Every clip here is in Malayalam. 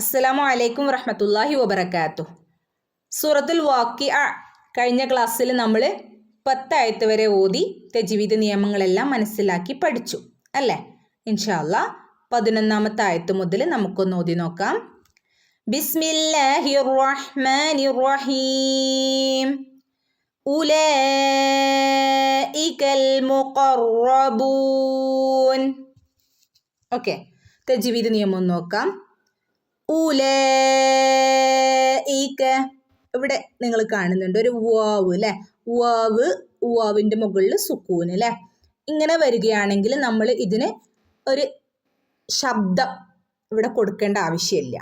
അസ്സലാമു അലൈക്കും വറഹ്മത്തുള്ളാഹി വബറകാതുഹു. സൂറത്തുൽ വാഖിഅ കഴിഞ്ഞ ക്ലാസ്സിൽ നമ്മൾ 10 ആയത്ത് വരെ ഓതി തജ്വീദ് നിയമങ്ങളെല്ലാം മനസ്സിലാക്കി പഠിച്ചു അല്ലേ? ഇൻഷാ അല്ലാഹ് 11ാമത്തെ ആയത്ത് മുതൽ നമുക്കൊന്ന് ഓതി നോക്കാം. ബിസ്മില്ലാഹിർ റഹ്മാനിർ റഹീം. ഉലൈകൽ മുഖറബൂൻ. ഓക്കെ, തജ്വീദ് നിയമം നോക്കാം. ഉലൈക, ഇവിടെ നിങ്ങൾ കാണുന്നുണ്ട് ഒരു വാവ് അല്ലേ? വാവിൻ്റെ മുകളിൽ സുക്കൂൻ അല്ലേ? ഇങ്ങനെ വരികയാണെങ്കിൽ നമ്മൾ ഇതിന് ഒരു ശബ്ദം ഇവിടെ കൊടുക്കേണ്ട ആവശ്യമില്ല.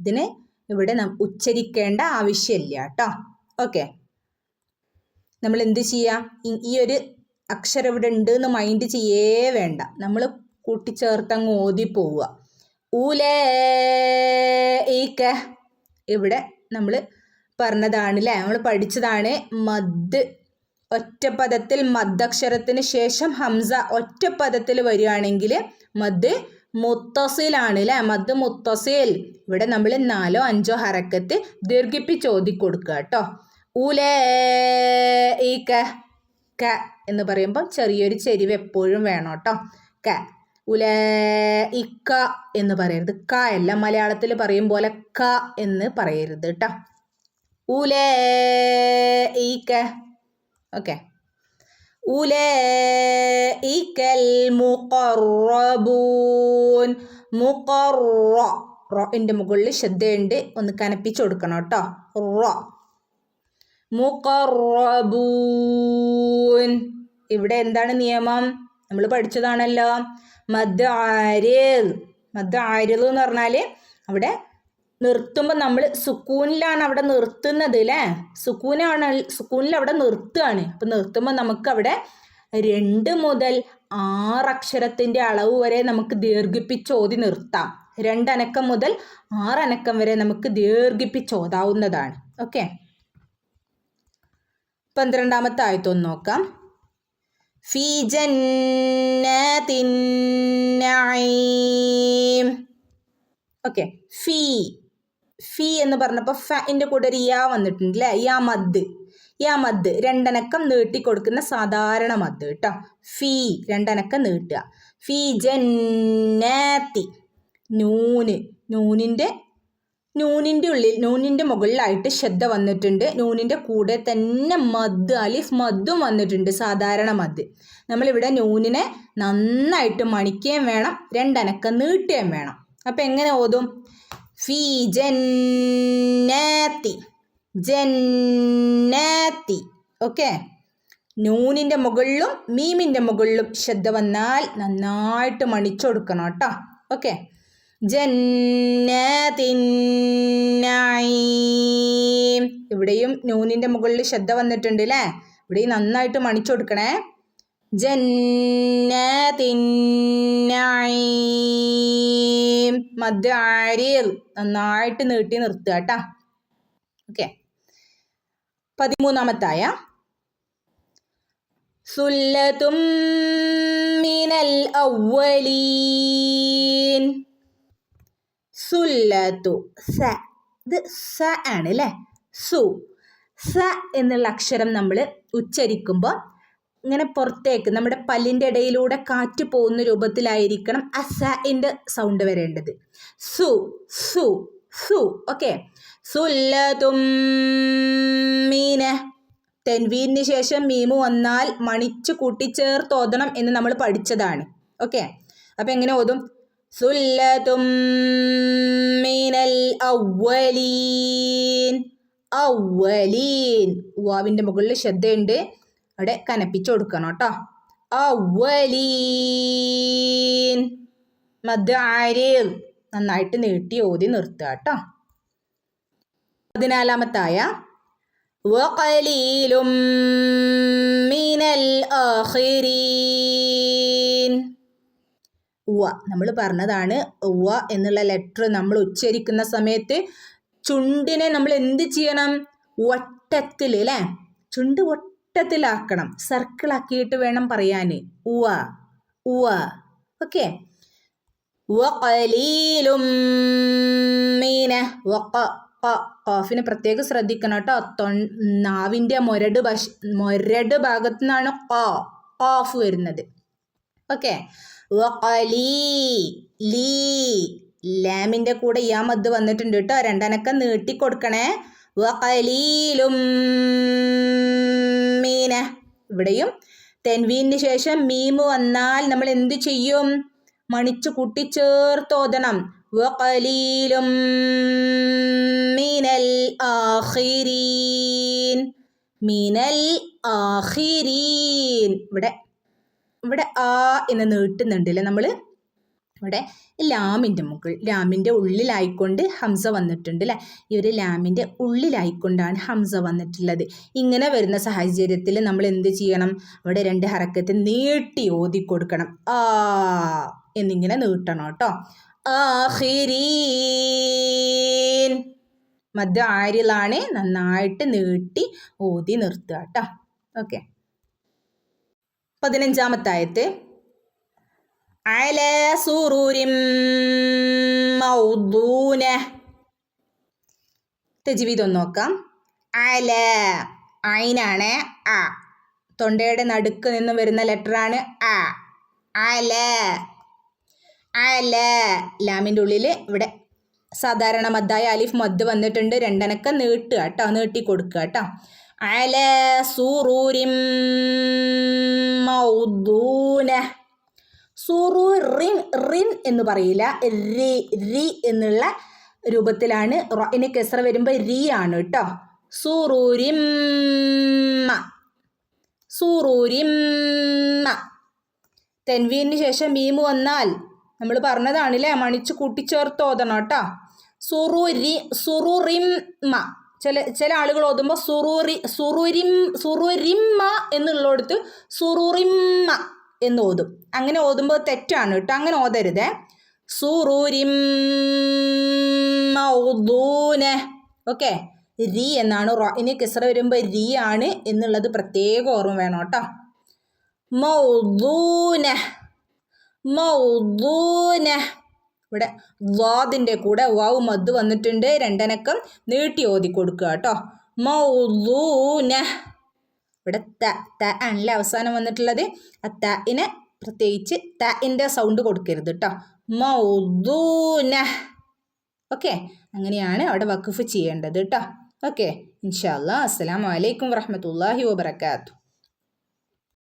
ഇതിന് ഇവിടെ ഉച്ചരിക്കേണ്ട ആവശ്യമില്ല കേട്ടോ. ഓക്കെ, നമ്മൾ എന്ത് ചെയ്യുക? ഈ ഒരു അക്ഷരം ഇവിടെ ഉണ്ട് എന്ന് മൈൻഡ് ചെയ്യേ വേണ്ട, നമ്മൾ കൂട്ടിച്ചേർത്തങ്ങ് ഓതി പോവുക. ഉലൈക, ഇവിടെ നമ്മൾ പറഞ്ഞതാണ് അല്ലേ, നമ്മൾ പഠിച്ചതാണ്. മദ് ഒറ്റപ്പദത്തിൽ മദ്ദക്ഷരത്തിന് ശേഷം ഹംസ ഒറ്റപ്പദത്തിൽ വരികയാണെങ്കിൽ മദ് മുത്തസിലാണ് അല്ലേ? മദ് മുത്തസിൽ. ഇവിടെ നമ്മൾ 4 or 5 ഹറക്കത്ത് ദീർഘിപ്പിച്ച് ഓതി കൊടുക്കുക കേട്ടോ. ഉലൈക, ക എന്ന് പറയുമ്പോൾ ചെറിയൊരു ചെരിവ് എപ്പോഴും വേണം കേട്ടോ. ക. ഉലൈക എന്ന് പറയരുത്, ക അല്ല. മലയാളത്തിൽ പറയും പോലെ ക എന്ന് പറയരുത് കേട്ടോ. ഉലൈക. ഓക്കെ. ഉലൈകൽ മുഖറബൂൻ. റോന്റെ മുകളിൽ ശബ്ദമുണ്ട്, ഒന്ന് കനപ്പിച്ച് കൊടുക്കണം കേട്ടോ. റോ. മുഖറബൂൻ. ഇവിടെ എന്താണ് നിയമം? നമ്മൾ പഠിച്ചതാണല്ലോ. മദ് ആരിൽ. മദ് ആരിൽ എന്ന് പറഞ്ഞാൽ അവിടെ നിർത്തുമ്പോൾ നമ്മൾ സുക്കൂനിലാണ് അവിടെ നിർത്തുന്നത് അല്ലേ? സുക്കൂനിൽ അവിടെ നിർത്തുകയാണ്. അപ്പം നിർത്തുമ്പോൾ നമുക്ക് അവിടെ 2 മുതൽ 6 അക്ഷരത്തിൻ്റെ അളവ് വരെ നമുക്ക് ദീർഘിപ്പിച്ച് ഓതി നിർത്താം. 2 അനക്കം മുതൽ 6 അനക്കം വരെ നമുക്ക് ദീർഘിപ്പിച്ച് ഓതാവുന്നതാണ്. ഓക്കെ, 12ാമത്തെ ആയത്തൊന്ന് നോക്കാം. ഫീ ജന്നാത്തിൻ നഈം. ഓക്കെ, ഫീ എന്ന് പറഞ്ഞപ്പോൾ ഫിൻ്റെ കൂടെ ഒരു യാ വന്നിട്ടുണ്ട് അല്ലേ? യാ മദ് 2 അനക്കം നീട്ടി കൊടുക്കുന്ന സാധാരണ മദ് കേട്ടോ. ഫീ 2 അനക്കം നീട്ടുക. ഫീ ജന്നാത്തി. നൂനിൻ്റെ ഉള്ളിൽ, നൂനിൻ്റെ മുകളിലായിട്ട് ശബ്ദ വന്നിട്ടുണ്ട്. നൂനിൻ്റെ കൂടെ തന്നെ മദ്, അലിഫ് മദ്ദും വന്നിട്ടുണ്ട്, സാധാരണ മദ്. നമ്മളിവിടെ നൂനിനെ നന്നായിട്ട് മണിക്കുകയും വേണം, 2 അനക്കം നീട്ടുകയും വേണം. അപ്പം എങ്ങനെ ഓതും? ഫീ ജന്നാത്തി. ജന്നാത്തി. ഓക്കെ, നൂനിൻ്റെ മുകളിലും മീമിൻ്റെ മുകളിലും ശബ്ദ വന്നാൽ നന്നായിട്ട് മണിച്ചൊടുക്കണം കേട്ടോ. ഓക്കെ, ജന്നാത്തിൻ നഈം. ഇവിടെയും നൂനിൻ്റെ മുകളിൽ ശബ്ദ വന്നിട്ടുണ്ട് അല്ലേ? ഇവിടെയും നന്നായിട്ട് മണിച്ചു കൊടുക്കണേ. ജന്നാത്തിൻ നഈം. മദ് ആരിൽ നന്നായിട്ട് നീട്ടി നിർത്തുക കേട്ടോ. ഓക്കെ, 13ാമത്തായ സുല്ലത്തും മിനൽ അവ്വലീൻ. സുല്ലത്തു. സ. ഇത് സ ആണ് അല്ലേ? സു. സ എന്നുള്ള അക്ഷരം നമ്മൾ ഉച്ചരിക്കുമ്പോൾ ഇങ്ങനെ പുറത്തേക്ക് നമ്മുടെ പല്ലിൻ്റെ ഇടയിലൂടെ കാറ്റ് പോകുന്ന രൂപത്തിലായിരിക്കണം അസഇൻ്റെ സൗണ്ട് വരേണ്ടത്. സു സു സു. ഓക്കെ, സുല്ലത്തും മീന. തെൻവീനു ശേഷം മീമു വന്നാൽ മണിച്ചു കൂട്ടിച്ചേർത്ത് ഓതണം എന്ന് നമ്മൾ പഠിച്ചതാണ്. ഓക്കെ, അപ്പം എങ്ങനെ ഓതും? സുല്ലത്തും മിനൽ അവ്വലീൻ. അവ്വലീൻ. വാവിൻ്റെ മുകളിൽ ശബ്ദമുണ്ട്, അവിടെ കനപ്പിച്ചു കൊടുക്കണം കേട്ടോ. അവ്വലീൻ. മദ് ആരിൽ നന്നായിട്ട് നീട്ടി ഓതി നിർത്തുക കേട്ടോ. 14ാമത്തായ വഖലീലും മിനൽ ആഖിരീൻ. നമ്മൾ പറഞ്ഞതാണ് എന്നുള്ള ലെറ്റർ നമ്മൾ ഉച്ചരിക്കുന്ന സമയത്ത് ചുണ്ടിനെ നമ്മൾ എന്ത് ചെയ്യണം? വട്ടത്തിൽ അല്ലേ? ചുണ്ട് വട്ടത്തിലാക്കണം, സർക്കിളാക്കിയിട്ട് വേണം പറയാൻ. ഓക്കെ, വഖലീലും ഖാഫിനെ പ്രത്യേകം ശ്രദ്ധിക്കണം കേട്ടോ. നാവിൻ്റെ മൊരട് ഭാഗത്തു നിന്നാണ് ഖാഫ് വരുന്നത്. ഓക്കെ. ലാമിൻ്റെ കൂടെ യാ മദ് വന്നിട്ടുണ്ട് കേട്ടോ. രണ്ടനക്കം നീട്ടി കൊടുക്കണേ. വഖലീലും മീന. ഇവിടെയും തെൻവീനു ശേഷം മീമ് വന്നാൽ നമ്മൾ എന്ത് ചെയ്യും? മണിച്ചു കൂട്ടിച്ചേർത്ത് ഓതണം. വഖലീലും മിനൽ ആഖിരീൻ. മിനൽ ആഖിരീൻ. ഇവിടെ ആ എന്ന് നീട്ടുന്നുണ്ടല്ലേ നമ്മൾ. ഇവിടെ ലാമിൻ്റെ ഉള്ളിലായിക്കൊണ്ട് ഹംസ വന്നിട്ടുണ്ട് അല്ലേ. ഈ ഒരു ലാമിൻ്റെ ഉള്ളിലായിക്കൊണ്ടാണ് ഹംസ വന്നിട്ടുള്ളത്. ഇങ്ങനെ വരുന്ന സാഹചര്യത്തിൽ നമ്മൾ എന്ത് ചെയ്യണം? അവിടെ 2 ഹറക്കത്ത് നീട്ടി ഓതി കൊടുക്കണം. ആ എന്നിങ്ങനെ നീട്ടണം കേട്ടോ. ആഖിരീൻ. മദ് ആരിലാണ്, നന്നായിട്ട് നീട്ടി ഓതി നിർത്തുക കേട്ടോ. ഓക്കെ. 15ാമത്തെ ആയത്ത്. അലാ സുറൂരിൻ മൗദൂന. തജ്വീദ് ഒന്ന് നോക്കാം. അല ഐനാണ്. അ തൊണ്ടയുടെ നടുക്ക് നിന്ന് വരുന്ന ലെറ്ററാണ് അ. അല അല. ലാമിൻ്റെ ഉള്ളിൽ ഇവിടെ സാധാരണ മദ്ദായ അലിഫ് മദ് വന്നിട്ടുണ്ട്. 2 അനക്കം നീട്ടുക കേട്ടോ, നീട്ടി കൊടുക്കുക കേട്ടോ. അല സുറൂരിൻ മൗദൂന. റിൻ എന്ന് പറയില്ല, രി എന്നുള്ള രൂപത്തിലാണ്. റഇന് കസ്റ വരുമ്പോൾ രി ആണ് കേട്ടോ. സൂറൂരിമ്മ. തെൻവീനു ശേഷം മീമ് വന്നാൽ നമ്മൾ പറഞ്ഞതാണല്ലേ, മണിച്ച് കൂട്ടിച്ചേർത്ത് ഓതണം കേട്ടോ. സുറുറിമ്മ. ചില ആളുകൾ ഓതുമ്പോൾ സുറുരിമ്മ എന്നുള്ളടത്ത് സുറുറിമ്മ എന്ന് ഓതും. അങ്ങനെ ഓതുമ്പോൾ തെറ്റാണ് കേട്ടോ, അങ്ങനെ ഓതരുതേ. സുറൂരിമ്മൗദൂന. ഓക്കെ. രി എന്നാണ്. റഇന് കസ്റ വരുമ്പോൾ രി ആണ് എന്നുള്ളത് പ്രത്യേകം ഓർമ്മ വേണം കേട്ടോ. മൗദൂന. ഇവിടെ വാദിൻ്റെ കൂടെ വാവ് മദ് വന്നിട്ടുണ്ട്. 2 അനക്കം നീട്ടി ഓതി കൊടുക്കുക കേട്ടോ. മൗദൂന. ഇവിടെ ത ആണല്ലേ അവസാനം വന്നിട്ടുള്ളത്. ആ തഇന് പ്രത്യേകിച്ച് തഇൻ്റെ സൗണ്ട് കൊടുക്കരുത് കേട്ടോ. മൗദൂന. ഓക്കെ. അങ്ങനെയാണ് അവിടെ വഖഫ് ചെയ്യേണ്ടത് കേട്ടോ. ഓക്കെ. ഇൻഷാ അല്ലാഹ്. അസ്സലാമു അലൈക്കും വറഹ്മത്തുള്ളാഹി വബറകാതുഹു.